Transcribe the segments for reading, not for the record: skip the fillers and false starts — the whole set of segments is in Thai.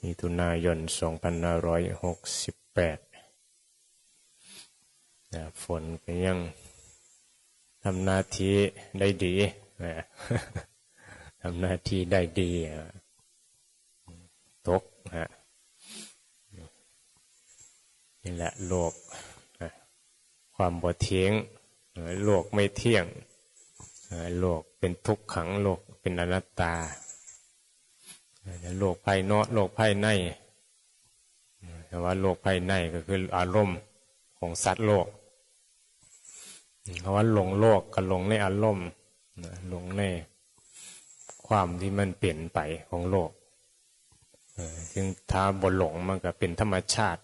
มิถุนายน 2568ฝนก็ยังทำหน้าที่ได้ดีทำหน้าที่ได้ดีตกนี่แหละโลกความบ่เที่ยงโลกไม่เที่ยงโลกเป็นทุกขังโลกเป็นอนัตตาโลกภายนอกโลกภายในแต่ว่าโลกภายในก็คืออารมณ์ของสัตว์โลกเพราะว่าหลงโลกกับหลงในอารมณ์หลงในความที่มันเปลี่ยนไปของโลกซึ่งถ้าบ่หลงมันก็เป็นธรรมชาติ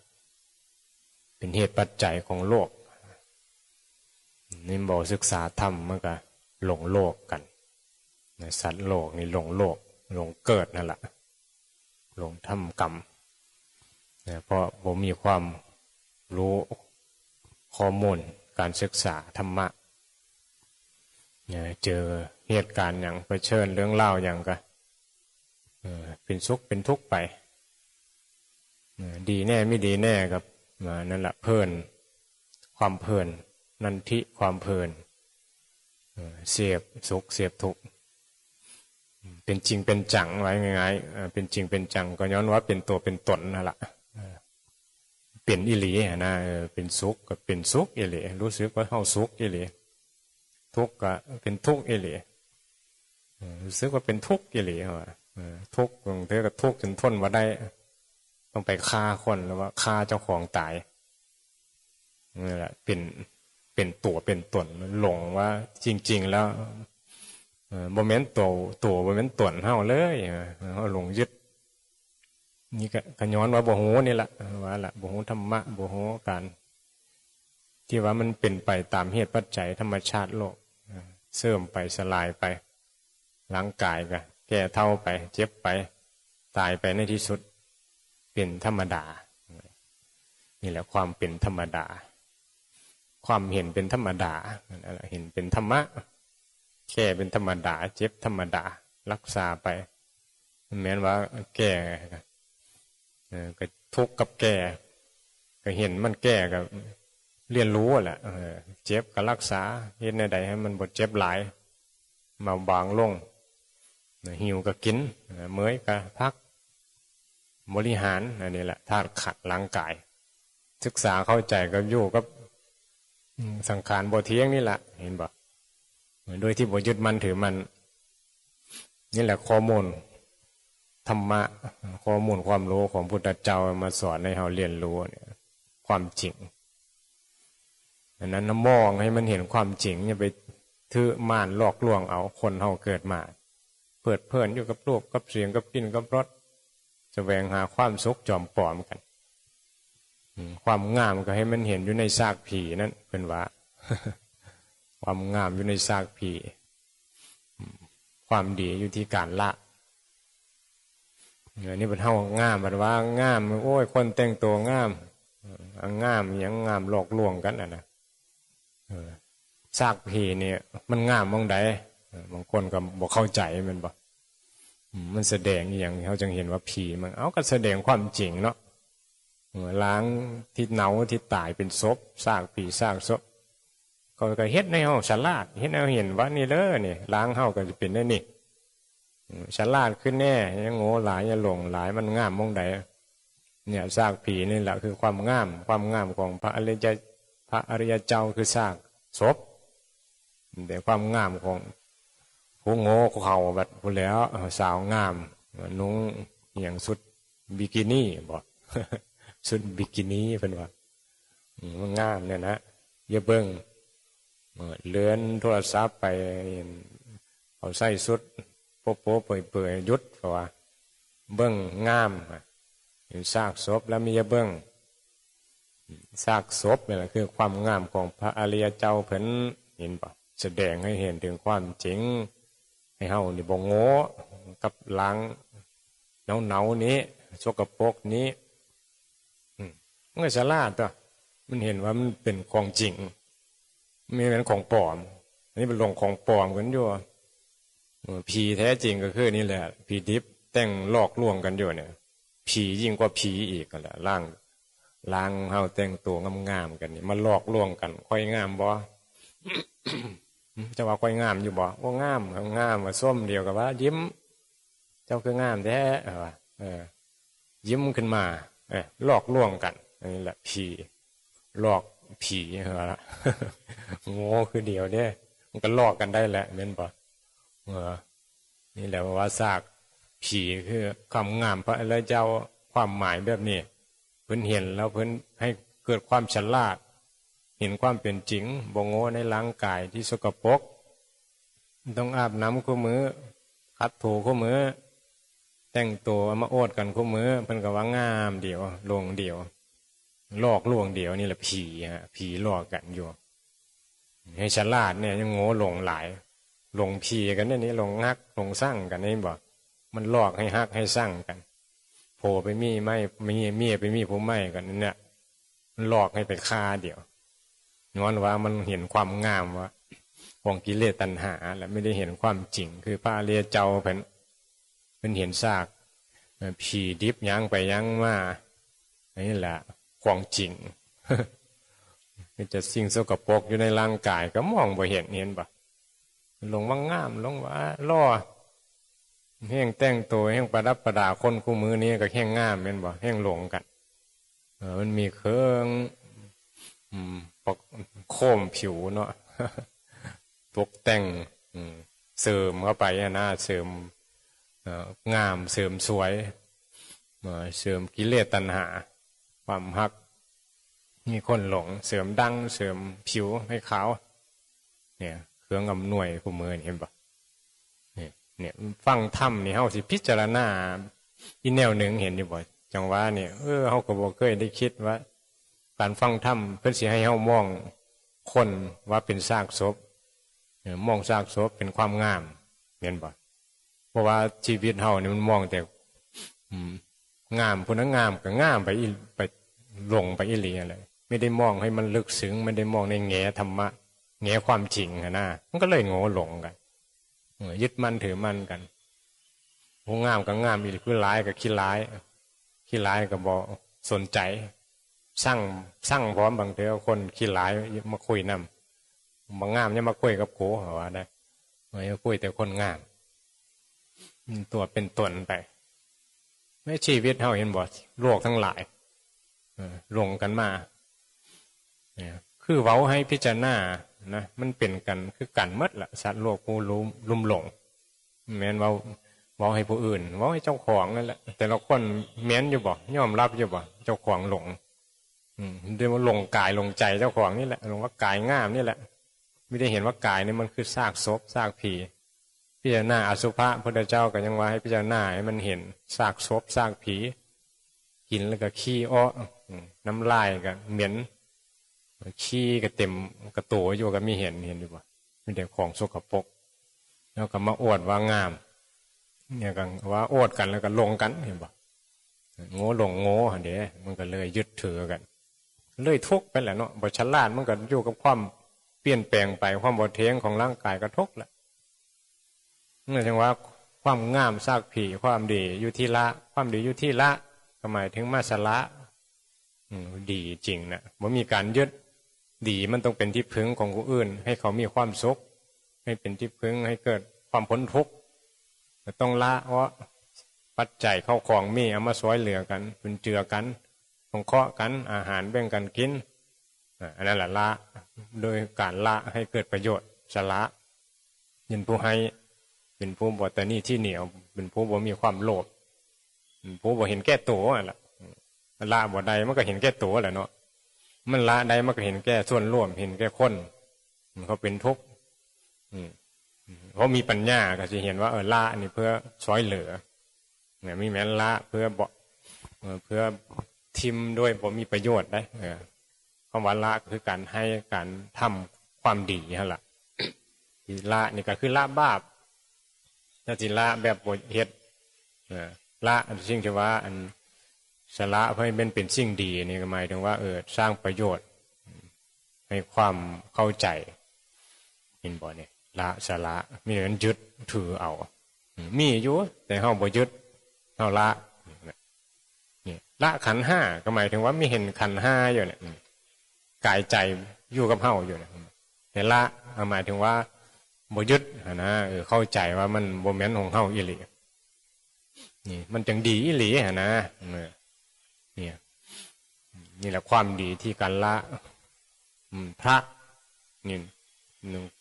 เป็นเหตุปัจจัยของโลกนี่บ่ศึกษาธรรมมันก็หลงโลกกันสัตว์โลกนี่หลงโลกหลงเกิดนั่นแหละหลงทำกรรมเพราะผมมีความรู้ข้อมูลการศึกษาธรรมะเจอเหตุการณ์อย่างเผชิญเรื่องเล่าอย่างก็เป็นสุขเป็นทุกข์ไปดีแน่ไม่ดีแน่กับนั่นแหละเพลินความเพลินนันทิความเพลินเสียบสุขเสียบทุกข์เป็นจริงเป็นจังไว้ง่ายๆเป็นจริงเป็นจังก็ย้อนว่าเป็นตัวเป็นตนนั่นแหละเป็นอิหลีนะเป็นสุขก็เป็นสุขอิหลีรู้สึกว่าเฮาสุขอิหลีทุกข์ก็เป็นทุกข์อิหลีรู้สึกว่าเป็นทุกข์อิหลีว่าทุกข์บางทีก็ทุกข์จนทนบ่ได้ต้องไปฆ่าคนหรือว่าฆ่าเจ้าของตายนี่แหละเป็นตัวเป็นตนหลงว่าจริงๆแล้วบ่แม่นตัวบ่แม่นตนเฮาเลยเฮาหลงยึดนี่ก็ย้อนว่าบ่ฮู้นี่ล่ะว่าล่ะบ่ฮู้ธรรมะบ่ฮู้การที่ว่ามันเป็นไปตามเหตุปัจจัยธรรมชาติโลกเสื่อมไปสลายไปร่างกายก็แก่เฒ่าไปเจ็บไปตายไปในที่สุดเป็นธรรมดานี่แหละความเป็นธรรมดาความเห็นเป็นธรรมดาเห็นเป็นธรรมะแก่เป็นธรรมดาเจ็บธรรมดารักษาไปแม้ว่าแก่ก็ทุกข์กับแก่ก็เห็นมันแก่กับเรียนรู้แหละเจ็บก็รักษาเฮ็ดในใดให้มันบ่เจ็บหลายมาบางลงหิวก็กินเมื่อยก็พักบริหารอันนี้แหละธาตุขัดร่างกายศึกษาเข้าใจกับอยู่กับสังขารบ่เที่ยงนี่แหละเห็นบ่โดยที่บ่ยึดมั่นถือมันนี่แหละข้อมูลธรรมะข้อมูลความรู้ของพุทธเจ้ามาสอนให้เราเรียนรู้เนี่ยความจริงดังนั้นมองให้มันเห็นความจริงอย่าไปถือม่านหลอกลวงเอาคนเฮาเกิดมาเปิดเพลินอยู่กับรูปกับเสียงกับกลิ่นกับรสแสวงหาความสุขจอมปลอมกันความงามก็ให้มันเห็นอยู่ในซากผีนั่นเป็นว่าความงามอยู่ในซากผีความดีอยู่ที่การละนี่เป็นเท่างามแบบว่างามโอ้ยคนแต่งตัวงามงามอย่างงามหลอกลวงกันนะซากผีเนี่ยมันงามมองใดบางคนก็บอกเข้าใจมันบอกมันแสดงอย่างเขาจึงเห็นว่าผีมันเอาก็แสดงความจริงเนาะล้างที่เนาที่ตายเป็นศพซากผีซากศพก็เฮ็ดในเฮาฉลาดเฮ็ดให้เห็นว่านี่เด้อนี่ล้างเฮาก็จะเป็นได้นี่ฉลาดขึ้นแน่ยังโง่หลายอย่าหลงหลายมันงามมองใดเนี่ยซากผีนี่แหละคือความงามของพระอริยเจ้าคือซากศพแต่ความงามของผู้โง่เขาแบบพูดแล้วสาวงามนุ่งอย่างสุดบิกินี่บ่สุดบิกินี่เป็นว่ามันงามเนี่ยนะอย่าเบิ่งเลื่อนโทรศัพท์ไปเอาใส่สุดโป๊ะเปื่อยยุดเพราะว่าเบิ่งงามเห็นซากศพแล้วมีอย่าเบิ่งซากศพนี่แหละคือความงามของพระอริยเจ้าเพิ่นเห็นป่ะแสดงให้เห็นถึงความจริงให้เฮานี่บ่โง่กับล้างเนานี้สกปรกนี้มันก็ฉลาดตัวมันเห็นว่ามันเป็นของจริงไม่เป็นของปลอมอันนี้เป็นลงของปลอมกันอยู่ผีแท้จริงก็คือนี่แหละผีดิบแต่งหลอกลวงกันอยู่เนี่ย ผียิ่งกว่าผีอีกก็แหละล้างเฮาแต่งตัวงามๆกันนี่มาหลอกลวงกันค่อยงามบ่ จะว่าค่อยงามอยู่บ่ว่างามงามว่าส้มเดียวกับว่ายิ้มเจ้าคืองามแท้ยิ้มขึ้นมาหลอกลวงกันนี่แหละผีหลอกผีเหรอ โง่คือเดียวเด้มันก็หลอกกันได้แหละแม่นบ่นี่แหละว่าซากผีคือความงามพระแล้วเจ้าความหมายแบบนี้เพิ่นเห็นแล้วเพิ่นให้เกิดความฉลาดเห็นความเป็นจริงบ่โง่ในร่างกายที่สกปรกต้องอาบน้ำคู่มือขัดถูคู่มือแต่งตัวมาโอดกันคู่มือเพิ่นก็ว่างามเดียวลวงเดียวหลอกลวงเดียวนี่แหละผีฮะผีหลอกกันอยู่ให้ฉลาดเนี่ยยังโง่หลงหลายหลงผีกันนี่หลงฮักหลงสร้างกันนี่บ่มันหลอกให้ฮักให้สร้างกันโผล่ไปมีไม่มีเมียไปมีผู้ไม่กันเนี่ยมันหลอกให้ไปฆ่าเดียวย้อนว่ามันเห็นความงามว่าของกิเลสตัณหาและไม่ได้เห็นความจริงคือพระอริยเจ้าเป็นเห็นซากผีดิบยั้งไปยั้งมานี่แหละความจริง จะสิ่งสกปรกอยู่ในร่างกายก็มองบ่เห็นปะหลงว่างามหลงว่าล่อแห้งแต่งตัวแห้งประดับประดาคนคู่มือนี้ก็แห้งงามเห็นบ่แห้งหลงกันมันมีเครื่องปกโค้มผิวเนาะ ตกแต่งเสริมเข้าไปนะเสริมงามเสริมสวยเสริมกิเลสตัณหาความฮักมีคนหลงเสริมดังเสริมผิวให้ขาวเนี่ยเครื่องอำนวยคู่มือเห็นปะเนี่ยฟังธรรมนี่เฮาสิพิจารณาอีแนวหนึ่งเห็นอยู่บ่จังว่าเนี่ยเฮาก็บ่เคยได้คิดว่าการฟังธรรมเพิ่นสิให้เฮามองคนว่าเป็นซากศพมองซากศพเป็นความงามเห็นบ่เพราะว่าชีวิตเฮานี่มันมองแต่งามผู้นั้นงามก็งามไปหลงไปอีหลีอะไรไม่ได้มองให้มันลึกซึ้งไม่ได้มองในแง่ธรรมะแง่ความจริงนะมันก็เลยโง่หลงกันยึดมั่นถือมั่นกันผู้งามก็งามอีหลีคือร้ายก็ขี้ร้ายก็บ่สนใจสร้างพร้อมบางเทีคนขี้ร้ายมาคุยนำบางงามเนี่ยมาคุยกับโกว่าได้ไม่คุยแต่คนงามตัวเป็นตนไปไม่ชีวิตเฮาเห็นบ่โลกทั้งหลายหลงกันมาคือเว้าให้พิจารณานะมันเป็นกันคือกันหมดละสัตว์โลกผู้ลุ่มหลงแม้นเว้าให้ผู้อื่นเว้าให้เจ้าของนั่นแหละแต่ละคนแม้นอยู่บ่ยอมรับอยู่บ่เจ้าของหลงเรียกว่าหลงกายหลงใจเจ้าของนี่แหละหลงว่ากายงามนี่แหละไม่ได้เห็นว่ากายนี่มันคือซากศพซากผีพิจารณาอสุภะพระพุทธเจ้าก็ยังว่าให้พิจารณาให้มันเห็นซากศพซากผีกินแล้วก็ขี้อ้อน้ำลายก็เหม็นขี้ก็เต็มกระโตอยู่ก็มีเห็นอยู่ว่ามีแต่ของสกปรกแล้วก็มาอวดว่างามเนี่ยกันว่าอวดกันแล้วก็ลงกันเห็นป่ะโง่หลงโง่เดี๋ยวมันก็เลยยึดถือกันเลยทุกข์ไปแหละเนาะบ่ฉลาดมันก็อยู่กับความเปลี่ยนแปลงไปความบ่เที่ยงของร่างกายก็ทุกข์แหละนั่นจึงว่าความงามซากผีความดีอยู่ที่ละความดีอยู่ที่ละก็หมายถึงมาสละดีจริงนะบ่มีการยึดดีมันต้องเป็นที่พึ่งของผู้อื่นให้เขามีความสุขให้เป็นที่พึ่งให้เกิดความพ้นทุกข์ต้องละเพราะปัจจัยเข้าของมีเอามาซอยเหลือกันเป็นเจือกันสงเคราะห์กันอาหารแบ่งกันกินอันนั้นแหละละโดยการละให้เกิดประโยชน์สละเป็นผู้ให้เป็นผู้บ่ตระหนี่ที่เหนียวเป็นผู้บ่มีความโลภเป็นผู้บ่เห็นแก่ตัวแหละละบ่ใดมันก็เห็นแก่ตัวแหละเนาะมันละใดมันก็เห็นแก่ส่วนร่วมเห็นแก่คนเขาเป็นทุกข์เขามีปัญญาก็จะเห็นว่าละนี่เพื่อช่วยเหลือเนี่ยมีแม้ละเพื่อทิมด้วยบ่มีประโยชน์ได้คำว่าละคือการให้การทำความดีฮะล่ะละนี่ก็คือละบาปถ้าจิละแบบบทเฮ็ดละสิ่งที่ว่าอันสละเพื่อให้เป็นสิ่งดีนี่ก็หมายถึงว่าสร้างประโยชน์ให้ความเข้าใจเห็นบ่เนี่ยละสละมีแต่ยึดถือเอามีอยู่แต่เฮาบ่ยึดเฮาละ ละขันธ์ห้าก็หมายถึงว่ามีเห็นขันธ์ห้าอยู่เนี่ยกายใจอยู่กับเฮาอยู่เนี่ยเห็นละหมายถึงว่าบ่ยึดนะเข้าใจว่ามันบ่แม่นของเฮาอีหลีนี่มันจังดีอีหลีนะเนี่ยนี่แหละความดีที่การละพระนี่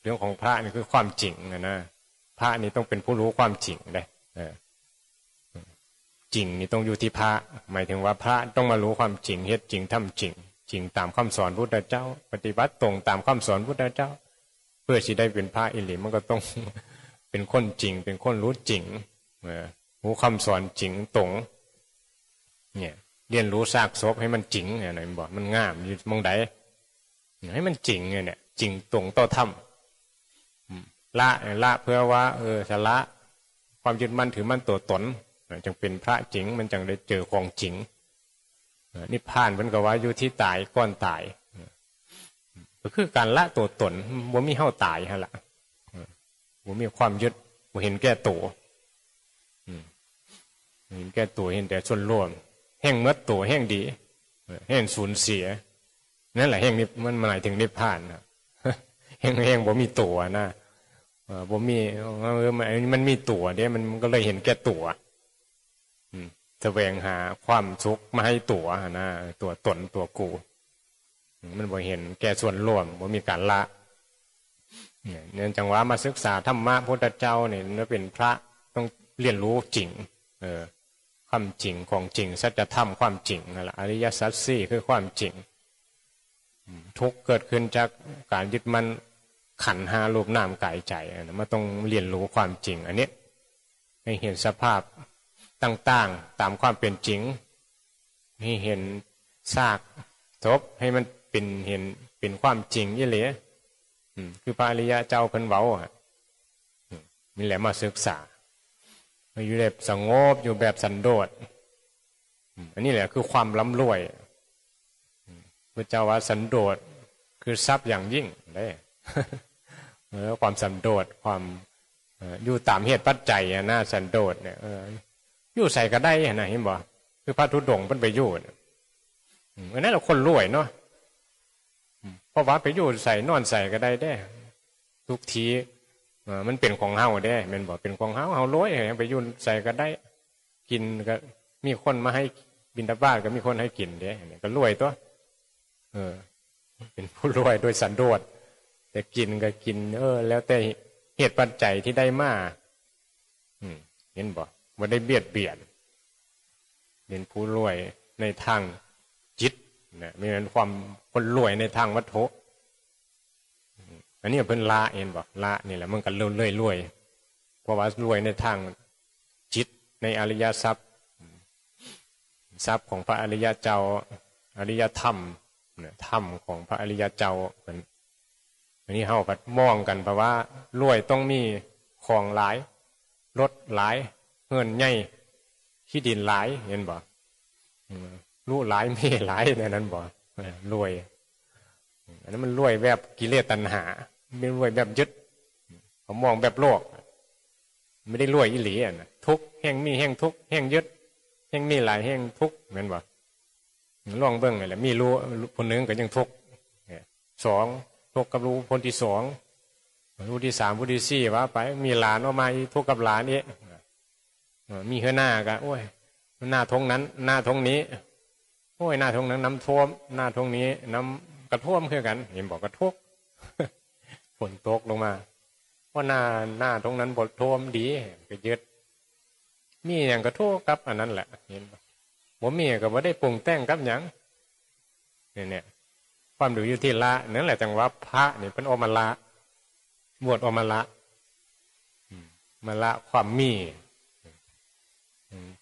เรื่องของพระนี่คือความจริงนะพระนี่ต้องเป็นผู้รู้ความจริงได้จริงนี่ต้องอยู่ที่พระหมายถึงว่าพระต้องมารู้ความจริงเฮ็ดจริงทำจริงจริงตามคำสอนพุทธเจ้าปฏิบัติตรงตามคำสอนพุทธเจ้าเพื่อสิได้เป็นพระอิหลีมันก็ต้องเป็นคนจริงเป็นคนรู้จริงรู้คำสอนจริงตรงเนี่ยเรียนรู้ซากศพให้มันจริงเนี่ยไหนบอกมันง่ามอยู่มองใดให้มันจริงเนี่ยจริงตรงต่อธรรมละเพื่อว่าจะละความยึดมั่นถือมั่นตัวตนจึงเป็นพระจริงมันจึงได้เจอของจริงนิพพานมันก็ว่าอยู่ที่ตายก้อนตายก็คือการละตัวตนบ่มีเฮาตายฮะล่ะบ่มีความยึดบ่เห็นแก่ตัวเห็นแก่ตัวเห็นแต่ส่วนรวมแห่งเมื่อตัวแห่งดีแห่งสูญเสียนั่นแหละแห่งนี้มันหมายถึงนิพพานนะแห่งบ่มีตัวนะบ่มีมันมีตัวเด้มันก็เลยเห็นแก่ตัวแสวงหาความสุขมาให้ตัวนะตัวตนตัวกูมันบ่เห็นแก่ส่วนรวมบ่มีการละเนี่ยจังหวะมาศึกษาธรรมะพุทธเจ้าเนี่ยถ้าเป็นพระต้องเรียนรู้จริงความจริงของจริงสัจธรรมความจริงนั่นแหละอริยสัจสี่คือความจริงทุกเกิดขึ้นจากการยึดมั่นขันธ์ห้ารูปนามกายใจมันต้องเรียนรู้ความจริงอันนี้ให้เห็นสภาพต่างๆตามความเป็นจริงให้เห็นซากศพให้มันเป็นความจริงยี่เหล่คือพระอริยะเจ้าเพิ่นเว้านี่แหละมาศึกษาอยู่แบบสงบอยู่แบบสันโดษอันนี้แหละคือความร่ำรวยพระเจ้าว่าสันโดษคือทรัพย์อย่างยิ่งได้ความสันโดษความอยู่ตามเหตุปัจจัยน่าสันโดษเนี่ยอยู่ใส่ก็ได้นะเห็นบ่คือพระธุดงค์เพิ่นไปอยู่อันนั้นเราคนรวยเนาะเพราะว่าไปอยู่ใส่นอนใส่ก็ได้ได้ทุกทีมันเป็นของเฮาได้แม่นบ่เป็นของเฮารวยไปอยู่ใส่ก็ได้กินก็มีคนมาให้บิณฑบาตก็มีคนให้กินเด้ก็รวยตัวเป็นผู้รวยโดยสันโดษแต่กินก็กินแล้วแต่เหตุปัจจัยที่ได้มาเห็นบ่บ่ได้เบียดเบียนเป็นผู้รวยในทางจิตนะไม่เหมือนความคนรวยในทางวัตถุอันนี้เพิ่นละเห็นบ่ละนี่แหละมันก็เลยรวยเพราะว่ารวยในทางจิตในอริยทรัพย์ทรัพย์ของพระอริยเจ้าอริยธรรมธรรมของพระอริยเจ้าอันนี้เฮาก็มองกันเพราะว่ารวยต้องมีของหลายรถหลายเงินใหญ่ที่ดินหลายเห็นบ่รู้หลายมีหลายในนั้นบ่รวยอันนั้นมันรวยแบบกิเลสตัณหาไม่รวยแบบยึดผมมองแบบโลกไม่ได้รวยอีหลีทุกแห่งมีแห่งทุกแห่งยึดแห่งมีหลายแห่งทุกเหมือนบ่ลองเบิ่งนี่แหละมีรู้คนหนึ่งก็ยังทุกสองทุกกับรู้คนที่สองรู้ที่สามรู้ที่สี่ว่าไปมีหลานออกมาทุกกับหลานนี้มีเฮือหน้าก็โอ้ยหน้าทงนั้นหน้าทงนี้โอ้ยหน้าทงนั้นน้ำท่วมหน้าทงนี้น้ำกระท่วมคือกันเห็นบอกกระทุกฝนตกลงมาเพราะหน้าตรงนั้นบทท่วมดีก็ยึดมีอย่างกระทุกกับอันนั้นแหละเห็นบ่มีก็บ่ได้ปรุงแต่งกับหยังเนี่ยความดูอยู่ที่ละนั่นแหละจังว่าพระนี่เป็นออกมาละบวชออกมาละความมี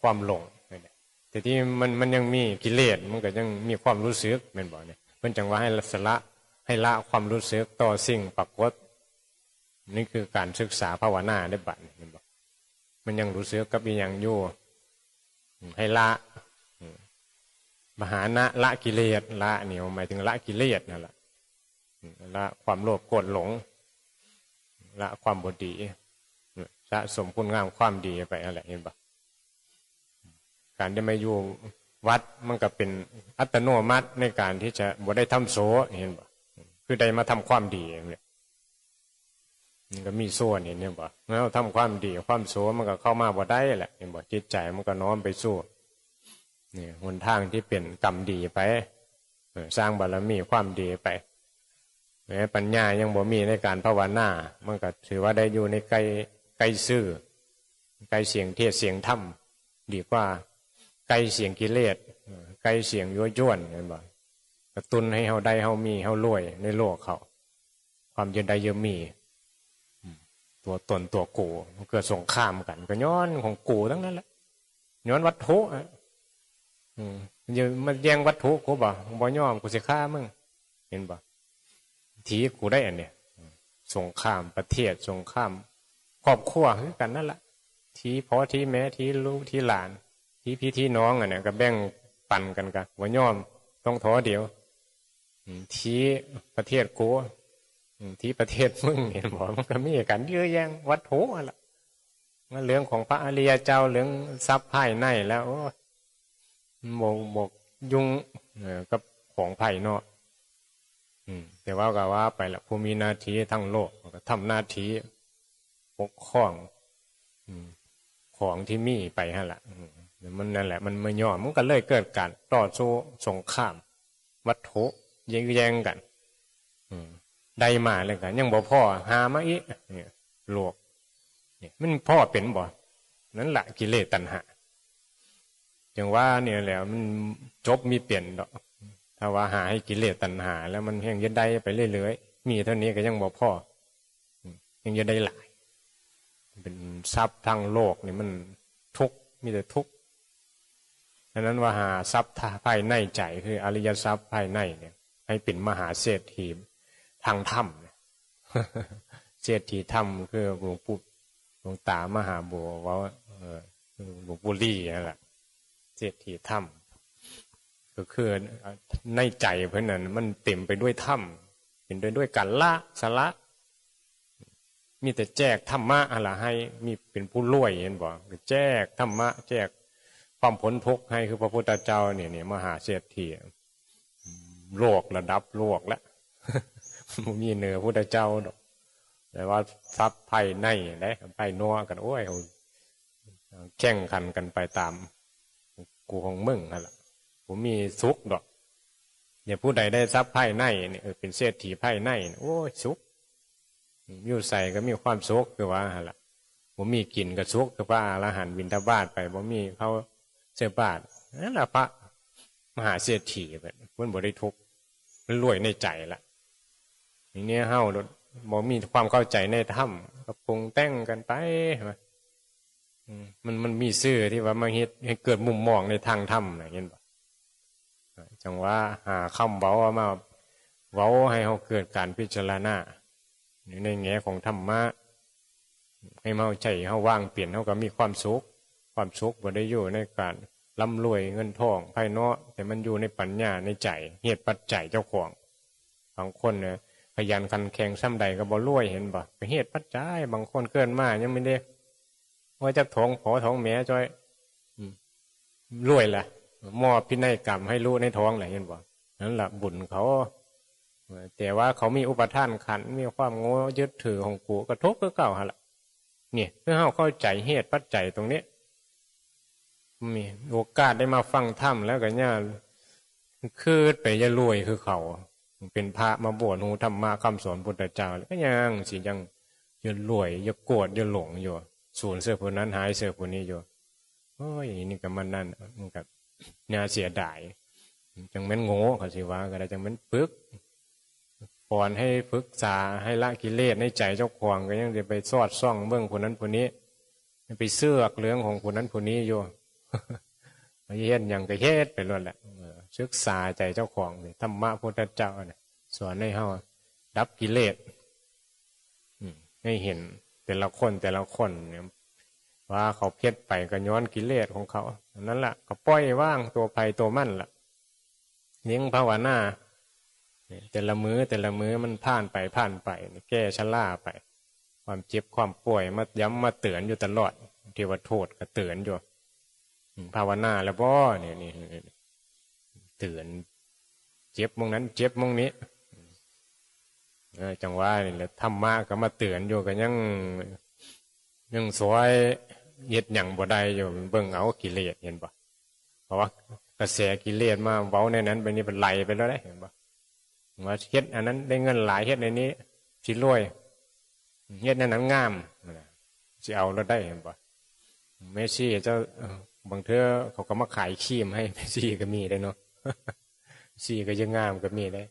ความหลงแต่ที่มันยังมีกิเลสมันก็ยังมีความรู้สึกแม่นบ่เนี่ยเพิ่นจังว่าให้ละความรู้สึกต่อสิ่งปรากฏนี่คือการศึกษาภาวนาได้บัดแม่นบ่มันยังรู้สึกกับอีหยังอยู่ให้ละมหานะละกิเลสละเนี่ยหมายถึงละกิเลสนั่นแหละละความโลภโกรธหลงละความบ่ดีสะสมคุณงามความดีไปอะไรเห็นปะการได้มาอยู่ วัดมันก็เป็นอัตโนมัติในการที่จะบ่ได้ทำโสเห็นบ่คือได้มาทำความดีเนี่ยมันก็มีโซ่เห็นบ่แล้วทำความดีความโสมันก็เข้ามาบ่ได้แหละเห็นบ่จิตใจมันก็น้อมไปสู่นี่หนทางที่เป็นกรรมดีไปสร้างบารมีความดีไปแม้ปัญญายังบ่มีในการภาวนามันก็ถือว่าได้อยู่ในใกล้ซื่อใกล้เสียงเทศเสียงธรรมดีกว่าใกล้เสียงกิเลสใกล้เสียงยั่วยวนเห็นบ่กระตุ้นให้เฮาได้เฮามีเฮารวยในโลกเขาความยืนได้ยืนมีตัวตนตัวกูมันเกิดสงครามกันก็ย้อนของกูทั้งนั้นแหละย้อนวัตถุอย่ามาแย่งวัตถุกูบ่ยอมกูสิฆ่ามึงเห็นบ่ทีกูได้อันเนี้ยสงครามประเทศสงครามครอบครัวคือกันนั่นแหละทีพ่อทีแม่ทีลูกทีหลานทีพี่ทีน้องอันเนี้ยก็แบ่งปันกันกันบ่ยอมต้องท้อเดียวทีประเทศกูที่ประเทศมึงเห็นบอกมันก็มีกันเยอะแยะวัตถุอะไรมันเรื่องของพระอริยเจ้าเรื่องทรัพย์ภายในแล้วบอกยุ่งกับของภายนอกแต่ว่าไปละผู้มีหน้าที่ทั้งโลกก็ทำหน้าที่ปกครองของที่มีไปฮะละมันนั่นแหละมันไม่ย่อมันก็เลยเกิดการต่อสู้สงครามวัตถุแย่งกันได้มาเลยกันยังบ่พ่อหามาอีกเนี่ยโลกเนี่ยมันพ่อเป็นบ่นั่นแหละกิเลสตัณหาจังว่าเนี่ยแหละมันจบมีเปลี่ยนดอกถ้าว่าหาให้กิเลสตัณหาแล้วมันแห้งยันได้ไปเรื่อยๆมีเท่านี้ก็ยังบ่พ่อยังจะได้หลายเป็นทรัพย์ทางโลกนี่มันทุกข์มีแต่ทุกข์ดังนั้นว่าหาทรัพย์ภายในใจคืออริยทรัพย์ภายในเนี่ยให้เป็นมหาเศรษฐีทางธรรมเศรษฐีธรรมคือหลวงปู่หลวงตามหาบัวว่าหลวงปู่ลี่นั่นแหละเศรษฐีธรรมก็คือในใจเพื่อนนั้นมันเต็มไปด้วยธรรมเป็นด้วยการละสละมีแต่แจกธรรมะอะไรให้มีเป็นผู้รวยเห็นบ่แจกธรรมะแจกความพ้นทุกข์ให้คือพระพุทธเจ้าเนี่ยมหาเศรษฐีโลกระดับโลกแล้วมีเหนือพุทธเจ้าดอกแต่ว่าทรัพย์ภายในได้ภายนอกกันโอ้ยแข่งขันกันไปตามกูของมึงนั่นแหละผมมีสุขดอกเนี่ยผู้ใดได้ทรัพย์ภายในเนี่ยเป็นเศรษฐีภายในโอ้ยสุขอยู่ใส่ก็มีความสุขคือว่าหั่นล่ะผมมีกินก็สุขคือพระอรหันต์บิณฑบาตไปผมมีเขาเสื้อบาทนั่นแหละพระมหาเศรษฐีแบบเพิ่นบ่ได้ทุกข์มันรวยในใจละอย่างนี้เฮาบ่มีความเข้าใจในธรรมก็ปรุงแต่งกันไปมันมีซื่อที่ว่ามาเฮ็ดให้เกิดมุมมองในทางธรรมน่ะเห็นบ่จังว่าหาคำเว้ามาเว้าให้เฮาเกิดการพิจารณาในแง่ของธรรมะให้เฮาใจเฮาว่างเปลี่ยนเฮาก็มีความสุขบ่ได้อยู่ในการร่ำรวยเงินทองภายนอกแต่มันอยู่ในปัญญาในใจเหตุปัจจัยเจ้าของบางคนเนี่ยขยันขันแข็งซ้ำใดก็บ่รวยเห็นบ่ไปเหตุปัจจัยบางคนเกินมายังไม่ได้ว่าจะท้องผอท้องแม่จ้อยรวยล่ะมอบพินัยกรรมให้ลูกในท้องแหละเห็นบ่นั่นแหละบุญเขาแต่ว่าเขามีอุปทานขันมีความโง่ยึดถือของกูกระทบก็เก่าฮะล่ะเนี่ยเพื่อให้เข้าใจเหตุปัจจัยตรงนี้มีโอกาสได้มาฟังธรรมแล้วก็เนี่ยคือไปจะรวยคือเขาเป็นพระมาบวชหูธรรมะคำสอนพุทธเจ้าก็ยังสิยังรวยยังโกรธยังหลงอยู่สูญเสียผู้นั้นหายเสียผู้นี้อยู่โอ้ยนี่ก็มันนั่นมันก็น่าเสียดายจังแม่นโง่เขาสิว่าก็ได้จังแม่นฝึกก่อนให้ฝึกษาให้ละกิเลสในใจเจ้าของก็ยังจะไปสอดส่องเบื้องผู้นั้นผู้นี้ไปเสือกเรื่องของผู้นั้นผู้นี้อยู่เฮ็ดอย่างก็เฮ็ดไปล้วนแหละศึกษาใจเจ้าของธรรมะพุทธเจ้าเนี่ยสอนให้เฮาดับกิเลสให้เห็นแต่ละคนเนี่ยว่าเขาเพี้ยนไปก็ย้อนกิเลสของเขานั่นแหละก็ปล่อยว่างตัวภัยตัวมั่นล่ะเลี้ยงภาวนาแต่ละมือมันผ่านไปแก้ชะล่าไปความเจ็บความป่วยมาย้ำมาเตือนอยู่ตลอดที่ว่าโทษก็เตือนอยู่ ภาวนาแล้วบ่เนี่ยนี่เตือนเจ็บมองนั้นเจ็บมองนี้จังหวะนี่แหละธรรมะก็มาเตือนอยู่กันยังสวยเย็ดหยั่งบ่ได้อยู่เบิ่งเอากิเลสเห็นปะเพราะว่ากระแสกิเลสมาเว้าในนั้นไปนี่เป็นไหลไปแล้วได้เห็นปะว่าเฮ็ดอันนั้นได้เงินหลายเฮ็ดในนี้สิรวยเฮ็ดในนั้นงามสิเอาแล้วได้เห็นปะเมสซี่เจ้าบางเทื่อเขาก็มาขายครีมให้เมสซี่ก็มีได้เนาะซี่ก็ยังงามก็มีได้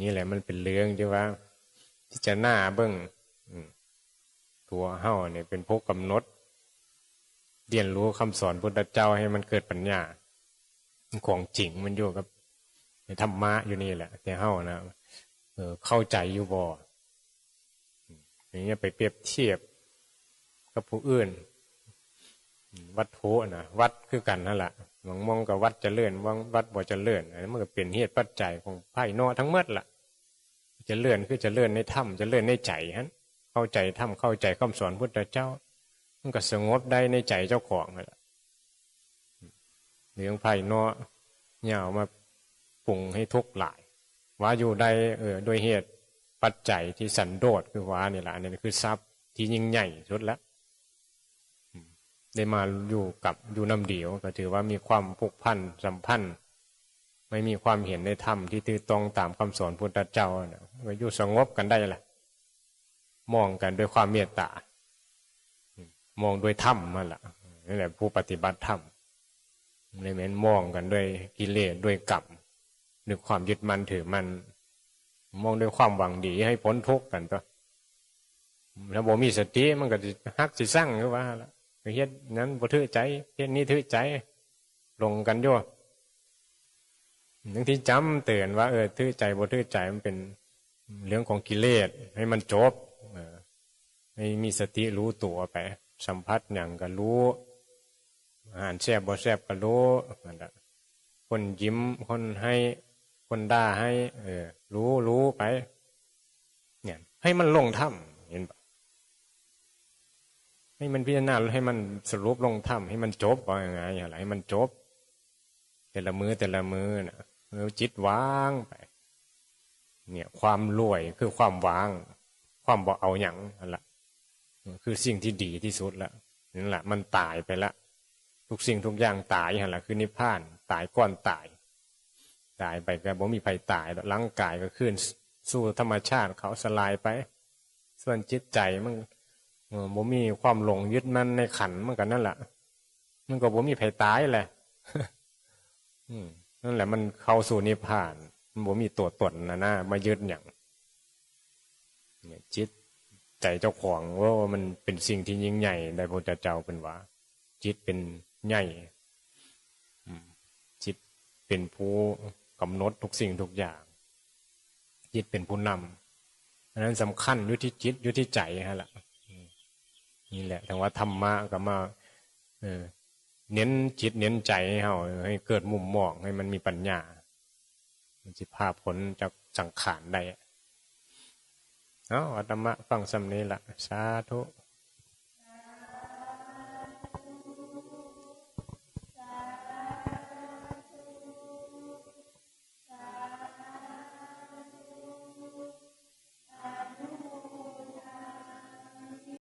นี่แหละมันเป็นเรื่องที่ว่าที่จะหน้าเบิ้งตัวเฮ้าเนี่ยเป็นผู้กำหนดเรียนรู้คำสอนพุทธเจ้าให้มันเกิดปัญญาของจริงมันอยู่กับธรรมะอยู่นี่แหละแต่เฮ้านะเข้าใจอยู่บ่อย่างเงี้ยไปเปรียบเทียบกับผู้อื่นวัดโถนะวัดคือกันนั่นแหละมองกับวัดเจริญวัดบ่เจริญอันนั้นมันก็เป็นเหตุปัจจัยของภายนอกทั้งหมดล่ะเจริญคือเจริญในธรรมเจริญในใจฮะเข้าใจธรรมเข้าใจคำสอนพุทธเจ้ามันก็สงบได้ในใจเจ้าของนั่นแหละเรื่องภายนอกเนี่ยเอามาปรุงให้ทุกข์หลายว่าอยู่ได้โดยเหตุปัจจัยที่สันโดษคือว่านี่แหละนี่คือทรัพย์ที่ยิ่งใหญ่สุดแล้วได้มาอยู่น้ำเดียวก็ถือว่ามีความผูกพันสัมพันธ์ไม่มีความเห็นในธรรมที่ถูกต้องตามคำสอนพุทธเจ้าก็อยู่สงบกันได้แหละมองกันด้วยความเมตตามองด้วยธรรมนั่นแหละนี่แหละผู้ปฏิบัติธรรมในเหมือนมองกันด้วยกิเลสด้วยกรรมด้วยความยึดมั่นถือมั่นมองด้วยความหวังดีให้พ้นทุกข์กันตัวถ้าบ่มีสติมันก็จะฮักสิสร้างหรือว่าละเฮ็ดนั้นบ่ถือใจเฮ็ดนี้ถือใจลงกันอยู่ทั้งที่จำเตือนว่าถือใจบ่ถือใจมันเป็นเรื่องของกิเลสให้มันจบให้มีสติรู้ตัวไปสัมผัสอย่างก็รู้อาหารแซ่บบ่แซ่บก็รู้นั่นแหละคนยิ้มคนให้คนด่าให้รู้ไปเนี่ยให้มันลงถ้ำเห็นปะให้มันพิจารณาให้มันสรุปลงถ้ำให้มันจบว่าอย่างไงอะไรให้มันจบแต่ละมือนะจิตว่างไปเนี่ยความรวยคือความว่างความบ่เอาหยังนั่นแหละคือสิ่งที่ดีที่สุดละนั่นแหละมันตายไปละทุกสิ่งทุกอย่างตายนั่นแหละคือนิพพานตายก่อนตายไปก็บ่มีภัยตายร่างกายก็ขึ้นสู่ธรรมชาติเขาสลายไปส่วนจิตใจมันบ่มีความหลงยึดมั่นในขันธ์มันกันนั่นแหละมันก็บ่มีภัยตายแหละนั่นแหละมันเข้าสู่นิพพานมันบ่มีตัวตนนะมายึดอย่างเนี่ยจิตใจเจ้าของว่ามันเป็นสิ่งที่ยิ่งใหญ่ได้พระพุทธเจ้าเป็นว่าจิตเป็นใหญ่จิตเป็นผู้กำหนดทุกสิ่งทุกอย่างจิตเป็นผู้นำอันนั้นสำคัญอยู่ที่จิตอยู่ที่ใจฮะล่ะนี่แหละแต่ว่าธรรมะก็มาเน้นจิตเน้นใจให้เราให้เกิดมุมมองให้มันมีปัญญามันจะพาผลจากสังขารได้อาตมะฟังสำนี้ละสาธุ